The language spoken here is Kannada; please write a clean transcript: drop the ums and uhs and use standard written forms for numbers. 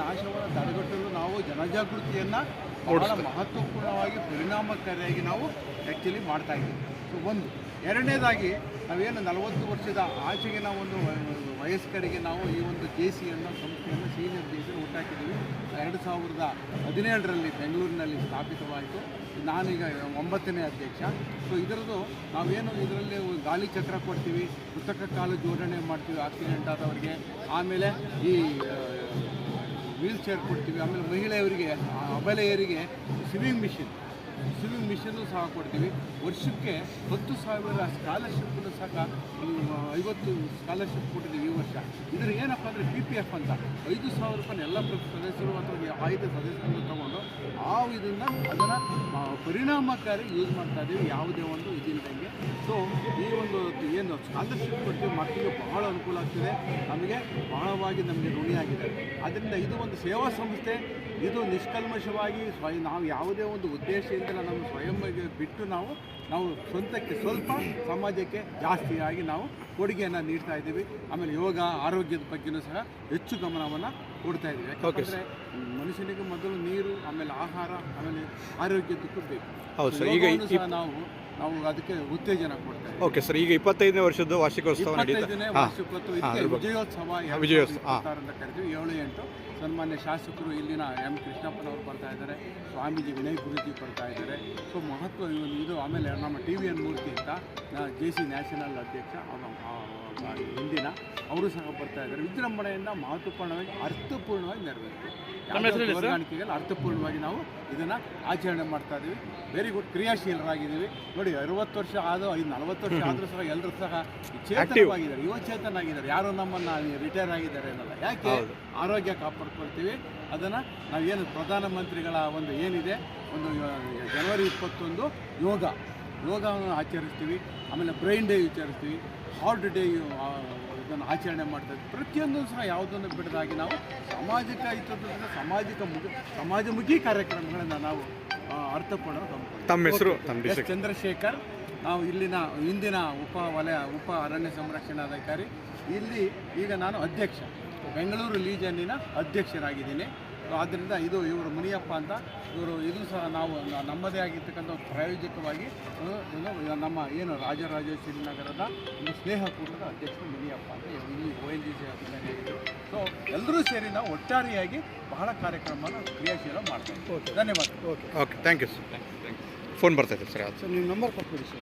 ನಾಶವನ್ನು ತಡೆಗಟ್ಟಲು ನಾವು ಜನಜಾಗೃತಿಯನ್ನು ಬಹಳ ಮಹತ್ವಪೂರ್ಣವಾಗಿ ಪರಿಣಾಮಕಾರಿಯಾಗಿ ನಾವು ಆ್ಯಕ್ಚುಲಿ ಮಾಡ್ತಾಯಿದ್ದೀವಿ. ಸೊ ಒಂದು ಎರಡನೇದಾಗಿ ನಾವೇನು 40 ವರ್ಷದ ಆಚೆಗಿನ ಒಂದು ವಯಸ್ಕರಿಗೆ ನಾವು ಈ ಒಂದು JC ಅನ್ನೋ ಸಂಸ್ಥೆಯನ್ನು ಸೀನಿಯರ್ JC ಹುಟ್ಟಾಕಿದ್ದೀವಿ. 2017ರಲ್ಲಿ ಬೆಂಗಳೂರಿನಲ್ಲಿ ಸ್ಥಾಪಿತವಾಯಿತು. ನಾನೀಗ 9ನೇ ಅಧ್ಯಕ್ಷ. ಸೊ ಇದರದ್ದು ನಾವೇನು ಇದರಲ್ಲಿ ಗಾಲಿ ಚಕ್ರ ಕೊಡ್ತೀವಿ, ಕೃತಕ ಕಾಲು ಜೋಡಣೆ ಮಾಡ್ತೀವಿ ಆಕ್ಸಿಡೆಂಟ್ ಆದವರಿಗೆ, ಆಮೇಲೆ ಈ ವೀಲ್ ಚೇರ್ ಕೊಡ್ತೀವಿ, ಆಮೇಲೆ ಮಹಿಳೆಯರಿಗೆ ಅಬಲೆಯರಿಗೆ ಸ್ವಿಮ್ಮಿಂಗ್ ಮಿಷನ್ನು ಸಹ ಕೊಡ್ತೀವಿ. ವರ್ಷಕ್ಕೆ 10,000 ಸ್ಕಾಲರ್ಶಿಪ್ಪನ್ನು ಸಹ 50 ಸ್ಕಾಲರ್ಶಿಪ್ ಕೊಟ್ಟಿದ್ದೀವಿ ಈ ವರ್ಷ. ಇದ್ರ ಏನಪ್ಪ ಅಂದರೆ PPF ಅಂತ 5,000 ರೂಪಾಯಿ ಎಲ್ಲ ಸದಸ್ಯರು ಅಥವಾ ಆಯ್ದ ಸದಸ್ಯರು ತಗೊಂಡು ಅದನ್ನು ಪರಿಣಾಮಕಾರಿ ಯೂಸ್ ಮಾಡ್ತಾ ಇದ್ದೀವಿ, ಯಾವುದೇ ಒಂದು ಇದಿಲ್ಲದಂಗೆ. ಸೊ ಈ ಒಂದು ಏನು ಸ್ಕಾಲರ್ಶಿಪ್ ಕೊಡ್ತೀವಿ ಮಕ್ಕಳಿಗೆ ಬಹಳ ಅನುಕೂಲ ಆಗ್ತಿದೆ, ನಮಗೆ ಬಹಳವಾಗಿ ನಮಗೆ ಋಣಿಯಾಗಿದೆ. ಆದ್ದರಿಂದ ಇದು ಒಂದು ಸೇವಾ ಸಂಸ್ಥೆ, ಇದು ನಿಷ್ಕಲ್ಮಶವಾಗಿ ನಾವು ಯಾವುದೇ ಒಂದು ಉದ್ದೇಶದಿಂದ ನಮ್ಮ ಸ್ವಯಂ ಬಿಟ್ಟು ನಾವು ಸ್ವಂತಕ್ಕೆ ಸ್ವಲ್ಪ ಸಮಾಜಕ್ಕೆ ಜಾಸ್ತಿಯಾಗಿ ನಾವು ಕೊಡುಗೆಯನ್ನು ನೀಡ್ತಾ ಇದ್ದೀವಿ. ಆಮೇಲೆ ಯೋಗ ಆರೋಗ್ಯದ ಬಗ್ಗೆಯೂ ಸಹ ಹೆಚ್ಚು ಗಮನವನ್ನು ಕೊಡ್ತಾ ಇದ್ದೀವಿ. ಯಾಕಂದರೆ ಮನುಷ್ಯನಿಗೆ ಮೊದಲು ನೀರು, ಆಮೇಲೆ ಆಹಾರ, ಆಮೇಲೆ ಆರೋಗ್ಯದಕ್ಕೂ ಬೇಕು. ಹೌದು ಸರ್. ಈಗ ಸಹ ನಾವು ಅದಕ್ಕೆ ಉತ್ತೇಜನ ಕೊಡ್ತಾ ಇದ್ದೀವಿ. Okay sir. ಈಗ 25ನೇ ವರ್ಷದ ವಾರ್ಷಿಕೋತ್ಸವ ನಡೀತಾ 25ನೇ ವಾರ್ಷಿಕೋತ್ಸವ ವಿಜಯೋತ್ಸವ ಅಂತ ಕರಿತೀವಿ. 7-8 ಸನ್ಮಾನ್ಯ ಶಾಸಕರು ಇಲ್ಲಿನ M. ಕೃಷ್ಣಪ್ಪನವರು ಬರ್ತಾ ಇದ್ದಾರೆ, ಸ್ವಾಮೀಜಿ ವಿನಯ್ ಗುರುಜಿ ಬರ್ತಾ ಇದ್ದಾರೆ. ಸೊ ಮಹತ್ವ ಇದು. ಆಮೇಲೆ ನಮ್ಮ TVN ಮೂರ್ತಿ ಅಂತ JC ನ್ಯಾಷನಲ್ ಅಧ್ಯಕ್ಷ ಹಿಂದಿನ ಅವರು ಸಹ ಬರ್ತಾ ಇದ್ದಾರೆ. ವಿಜೃಂಭಣೆಯಿಂದ ಮಹತ್ವಪೂರ್ಣವಾಗಿ ಅರ್ಥಪೂರ್ಣವಾಗಿ ನೆರವೇರಿಸ್ತೀವಿ. ಅರ್ಥಪೂರ್ಣವಾಗಿ ನಾವು ಇದನ್ನು ಆಚರಣೆ ಮಾಡ್ತಾ ಇದ್ದೀವಿ. ವೆರಿ ಗುಡ್, ಕ್ರಿಯಾಶೀಲರಾಗಿದ್ದೀವಿ. ನೋಡಿ 60 ವರ್ಷ 40 ವರ್ಷ ಆದರೂ ಸಹ ಎಲ್ಲರೂ ಸಹ ಚೇತನವಾಗಿದ್ದಾರೆ, ಯುವಚೇತನಾಗಿದ್ದಾರೆ. ಯಾರು ನಮ್ಮನ್ನು ರಿಟೈರ್ ಆಗಿದ್ದಾರೆ ಅನ್ನಲ್ಲ. ಯಾಕೆ? ಆರೋಗ್ಯ ಕಾಪಾಡ್ಕೊಳ್ತೀವಿ. ಅದನ್ನು ನಾವೇನು ಪ್ರಧಾನಮಂತ್ರಿಗಳ ಒಂದು ಏನಿದೆ, ಒಂದು ಜನವರಿ 21 ಯೋಗವನ್ನು ಆಚರಿಸ್ತೀವಿ. ಆಮೇಲೆ ಬ್ರೈನ್ ಡೇ ಆಚರಿಸ್ತೀವಿ, ಹಾರ್ಟ್ ಡೇ ಇದನ್ನು ಆಚರಣೆ ಮಾಡ್ತಾ ಇದ್ದೀವಿ. ಪ್ರತಿಯೊಂದು ಸಹ ಯಾವುದನ್ನು ಬಿಡದಾಗಿ ನಾವು ಸಾಮಾಜಿಕ ಹಿತದೃಷ್ಟಿಯಿಂದ ಸಮಾಜಮುಖಿ ಕಾರ್ಯಕ್ರಮಗಳನ್ನು ನಾವು ಅರ್ಥಪೂರ್ಣ. ತಮ್ಮ ಹೆಸರು? ಚಂದ್ರಶೇಖರ್. ನಾವು ಇಲ್ಲಿನ ಹಿಂದಿನ ಉಪ ಅರಣ್ಯ ಸಂರಕ್ಷಣಾಧಿಕಾರಿ. ಇಲ್ಲಿ ಈಗ ನಾನು ಅಧ್ಯಕ್ಷ, ಬೆಂಗಳೂರು ಲೀಜನ್ನಿನ ಅಧ್ಯಕ್ಷರಾಗಿದ್ದೀನಿ. ಆದ್ದರಿಂದ ಇವರು ಮುನಿಯಪ್ಪ ಅಂತ ಇದು ಸಹ ನಾವು ನಮ್ಮದೇ ಆಗಿರ್ತಕ್ಕಂಥ ಪ್ರಾಯೋಜಕವಾಗಿ ನಮ್ಮ ಏನು ರಾಜರಾಜೇಶ್ವರಿ ನಗರದ ಒಂದು ಸ್ನೇಹಕೂಟದ ಅಧ್ಯಕ್ಷರು ಮುನಿಯಪ್ಪ ಅಂತ ಇಲ್ಲಿ ONGC ಅಧಿಕಾರಿಯಾಗಿದ್ದರು. ಸೊ ಎಲ್ಲರೂ ಸೇರಿ ನಾವು ಒಟ್ಟಾರೆಯಾಗಿ ಬಹಳ ಕಾರ್ಯಕ್ರಮವನ್ನು ಕ್ರಿಯಾಶೀಲ ಮಾಡ್ತಾ ಇದ್ದೀವಿ. ಧನ್ಯವಾದ. Okay, thank you sir. Phone ಬರ್ತಾ ಇದೆ ಸರ್. ನೀವು ನಂಬರ್ ಕೊಟ್ಬಿಡಿ ಸರ್.